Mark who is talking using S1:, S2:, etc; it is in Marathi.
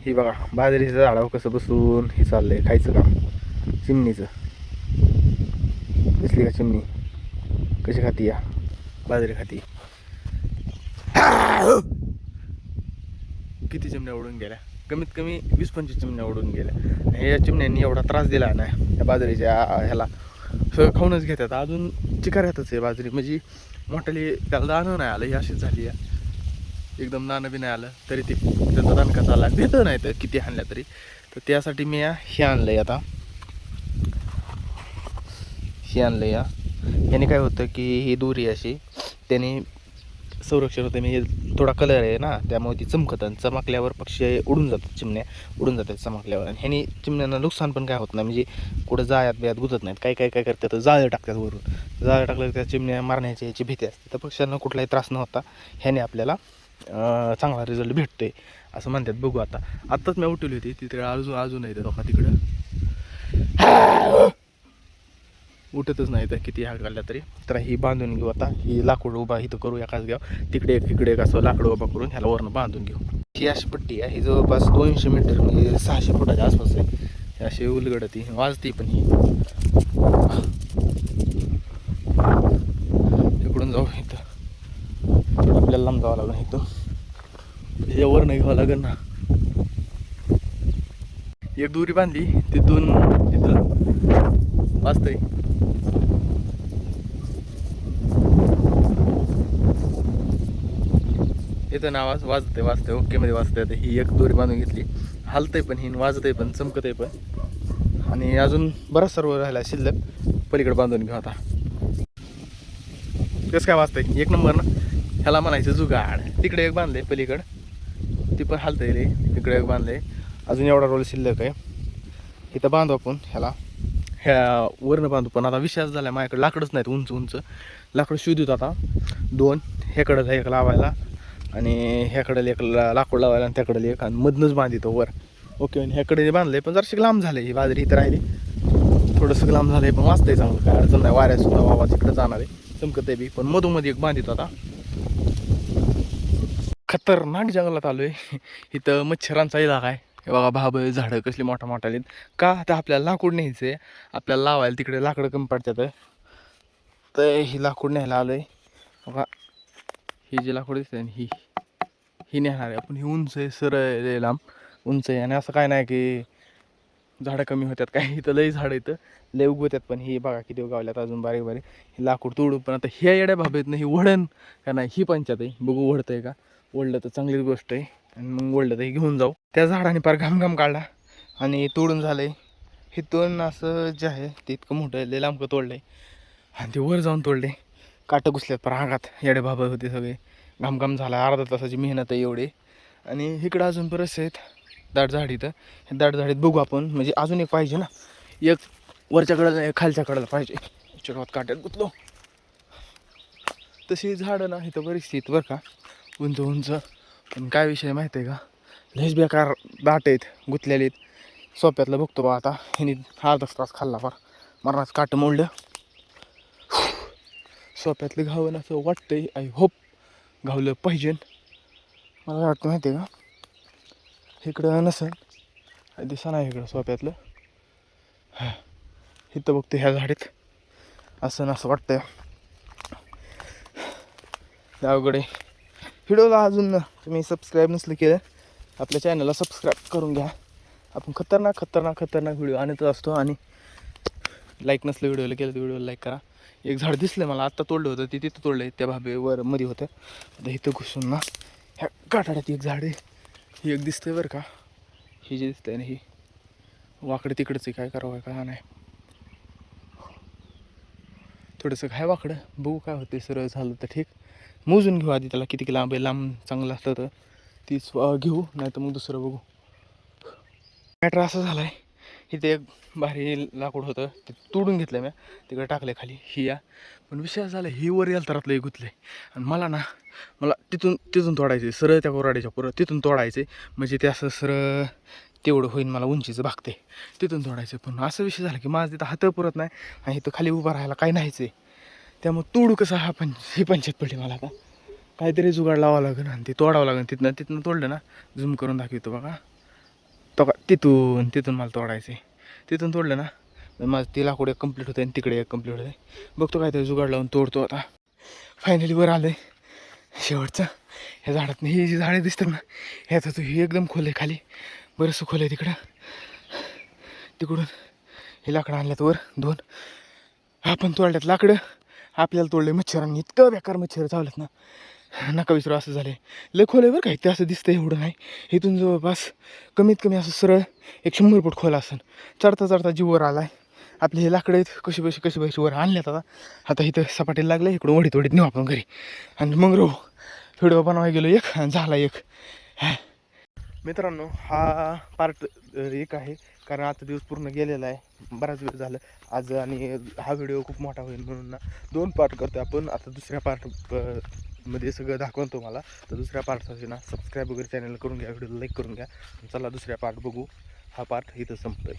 S1: ही बघा बाजरीचं झाडावर कसं बसून हे चाललंय खायचं काम चिमणीचं. दिसली का चिमणी कशी खाती या बाजरी खाती. किती चिमण्या उडून गेल्या, कमीत कमी 20-25 चिमण्या उडून गेल्या. हे या चिमण्यांनी एवढा त्रास दिला ना या बाजरीच्या ह्याला, सगळं खाऊनच घेतात. अजून चिकाऱ्यातच आहे बाजरी, म्हणजे मोठ्याली त्याला दाणं नाही आलं. ही अशीच झाली या, एकदम दाणं बी नाही आलं तरी ते त्याचा दणका चालला. भेटत नाही तर किती आणल्या तरी. तर त्यासाठी मी हे आणलं आहे. आता हे आणलं या, याने काय होतं की ही दोरी अशी त्याने संरक्षण होतं. मी हे थोडा कलर आहे ना त्यामुळे ती चमकत, आणि चमकल्यावर पक्षी उडून जातात, चिमण्या उडून जातात चमकल्यावर. आणि ह्यानी चिमण्यांना नुकसान पण काय होत नाही, म्हणजे कुठं जाळ्यात गुजत नाहीत. काय करतात जाळं टाकतात वरून, जाळं टाकलं त्या चिमण्या मारण्याची याची भीती असते. तर पक्ष्यांना कुठलाही त्रास न होता ह्याने आपल्याला चांगला रिझल्ट भेटतोय असं म्हणतात. बघू आत्ताच मी उठवली होती तिथे, अजून येते लोका तिकडं उठतच नाही तर किती हाक घालला तरी. तर ही बांधून घेऊ आता. ही लाकूड उभा इथं करू एकाच घ्या, तिकडे एक असं लाकूड उभा करून ह्याला वरनं बांधून घेऊ. ही अशी पट्टी आहे, ही जवळपास 200 मीटर म्हणजे 600 फुटाच्या आसपास आहे. ही अशी उलगडती वाजती पण. ही इकडून जाऊ, इथं थोडं आपल्याला लांब जावं लागेल. इथं यावरनं घ्यावं लागेल ना. एक दोरी बांधली तिथून इथं वाजतंय. इथं आवाज वाजतंय ओके मध्ये वाजतंय. तर ही एक दोरी बांधून घेतली, हलतंय पण ही, वाजतंय पण, चमकतंय पण. आणि अजून बराच सर्व राहिला शिल्लक, पलीकडे बांधून घेऊ आता. कसं काय वाजतंय एक नंबर ना. ह्याला म्हणायचं जुगाड. तिकडे एक बांधले पलीकडं, ती पण हलतंय रे. तिकडे एक बांधले, अजून एवढा रोल शिल्लक आहे. इथं बांधू आपण ह्याला, ह्या वरनं बांधू. पण आता विश्वास झाला माझ्याकडे लाकडच नाहीत उंच लाकडं शोधूत आता. 2 ह्याकडं एक लावायला आणि ह्याकडे एक लाकूड लावायला, आणि त्याकडे एक, आणि मधनंच बांधितो वर. ओके. आणि ह्याकडे बांधलंय पण जराशी लांब झालं. ही बाजरी इथं राहिली, थोडंसं लांब झालंय पण वाचतंय चांगलं, काय अडचण नाही. वाऱ्यात सुद्धा वावा तिकडे जाणार आहे, चमकत आहे बी. पण मधोमध्ये एक बांधितो आता. खतरनाक जंगलात आलोय. इथं मच्छरांचा इलाका आहे. हे बघा भाबळ झाडं कसली मोठा आलीत. का आता आपल्याला लाकूड न्यायचंय, आपल्याला लावायला तिकडे लाकडं कमी पडतात. तर ही लाकूड न्यायला आलोय. बघा ही जी लाकूड दिसते ही नेणार आहे आपण. ही उंच आहे, सरळ लांब उंच आहे. आणि असं काय नाही की झाडं कमी होतात काय, इथं लई झाडं इथं लई उगवतात. पण ही बघा किती उगावल्यात अजून बारीक ही लाकूड तोडू. पण आता ह्या येड्या भाबेत नाही, ही वडण का नाही ही पंचायत आहे. बघू वडतंय का, वडलं तर चांगलीच गोष्ट आहे. आणि मग वडलं तर घेऊन जाऊ. त्या झाडाने पार घाम काढला आणि तोडून झालंय. हिथून असं जे आहे ते इतकं मोठं आहे, लई लांबकं तोडलंय. आणि ते वर जाऊन तोडले, काटं घुसल्यात पार अंगात. येडे भाबत होते सगळे, घाम झाला. अर्धा तासाची मेहनत आहे एवढी. आणि इकडं अजून बरेचसे आहेत दाट झाड. इथं हे दाट झाडीत बघू आपण, म्हणजे अजून एक पाहिजे ना, एक वरच्या कडेला एक खालच्या कडेला पाहिजे. गावात काट्यात गुतलो. तशी झाडं ना इथं बरीचशी आहेत बरं का, उंच. पण काय विषय माहिती आहे का, लयच बेकार दाट आहेत, गुतलेले आहेत. सोप्यातलं बघतो बा आता, ह्यानी अर्धा तास खाल्ला फार, मरणाचं काटं मोडलं. सोप्यातलं घावन असं वाटतंय. आय होप घावलं पाहिजे. मला वाटतं माहिती आहे का, इकडं नसेल दिसा नाही इकडं सोप्यातलं. इथं बघतो ह्या झाडीत असं वाटतंय. अवघडे व्हिडिओला अजून तुम्ही सबस्क्राईब नसलं केलं, आपल्या चॅनलला सबस्क्राईब करून घ्या. आपण खतरनाक व्हिडिओ आणत असतो. आणि लाईक नसलं व्हिडिओला केलं तर व्हिडिओला लाईक करा. एक झाड दिसलं मला, आत्ता तोडलं होतं, ते तिथं तोडलं आहे त्या भाबेवर मध्ये होतं. आता इथं घुसून ना ह्या काटाड्यात एक झाड आहे, ही एक दिसतंय बरं का. ही जी दिसतंय ना ही वाकडं तिकडचं काय करावं काय नाही, थोडंसं काय वाकडं. बघू काय होते, सरळ झालं तर ठीक. मोजून घेऊ आधी त्याला किती लांब आहे. लांब चांगलं असलं तर तीच घेऊ, नाही तर मग दुसरं बघू. मॅटर असं झालं आहे, इथे एक भारी लाकूड होतं, ते तोडून घेतलं मी, तिकडे टाकलं खाली. ही या पण विषय झाला, ही वर याल तरातलं एक गुतलं. आणि मला तिथून तोडायचं आहे, सरळ त्या कोराडीच्या पुरं तिथून तोडायचं आहे. म्हणजे ते असं सरळ तेवढं होईल, मला उंचीचं भागते तिथून तोडायचं. पण असं विषय झाला की माझं तिथं हात पुरत नाही, आणि इथं खाली उभं राहायला काही नाहीच आहे. त्यामुळे तोडू कसं ही पंचायत पडली मला. आता काहीतरी जुगाड लावावं लागेल आणि ते तोडावं लागेल. तिथनं तोडलं ना, झूम करून दाखवतो बघा. तो का तिथून तिथून मला तोडायचं आहे. तिथून तोडलं ना मग माझं ते लाकूड एक कम्प्लीट होतं आणि तिकडे एक कम्प्लीट होतं आहे. बघतो काय ते जुगाड लावून तोडतो आता. फायनली वर आलं आहे शेवटचं. ह्या झाडात ही जी झाडे दिसतात ना ह्याचं तू ही एकदम खोल आहे खाली, बरंचसं खोल आहे तिकडं. तिकडून हे लाकडं आणल्यात वर 2. आपण तोडल्यात लाकडं, आपल्याला तोडले मच्छरांनी. इतकं बेकार मच्छर चावलेत ना नका विचारू, असं झालं. लय खोल आहे बरं काय, ते असं दिसतं एवढं नाही. इथून जवळपास कमीत कमी असं सरळ 100 फूट खोल असेल. चढता चढता जीव वर आला आहे. आपले हे लाकडं आहेत कशी बशी वर आणल्यात आता. आता इथं सपाटीला लागलं, इकडून वडीत नेऊ आपण घरी आणि मग व्हिडिओ बनवायला गेलो एक आणि झाला एक. मित्रांनो हा पार्ट 1 आहे, कारण आता दिवस पूर्ण गेलेला आहे, बराच वेळ झालं आज. आणि हा व्हिडिओ खूप मोठा होईल म्हणून ना 2 पार्ट करतो आपण. आता दुसऱ्या पार्ट मध्ये सगळं दाखवतो तुम्हाला. तर दुसऱ्या पार्टसाठी ना सबस्क्राईब वगैरे चॅनल करून घ्या, व्हिडिओला लाईक करून घ्या. चला दुसऱ्या पार्ट बघू. हा पार्ट इथं संपतोय.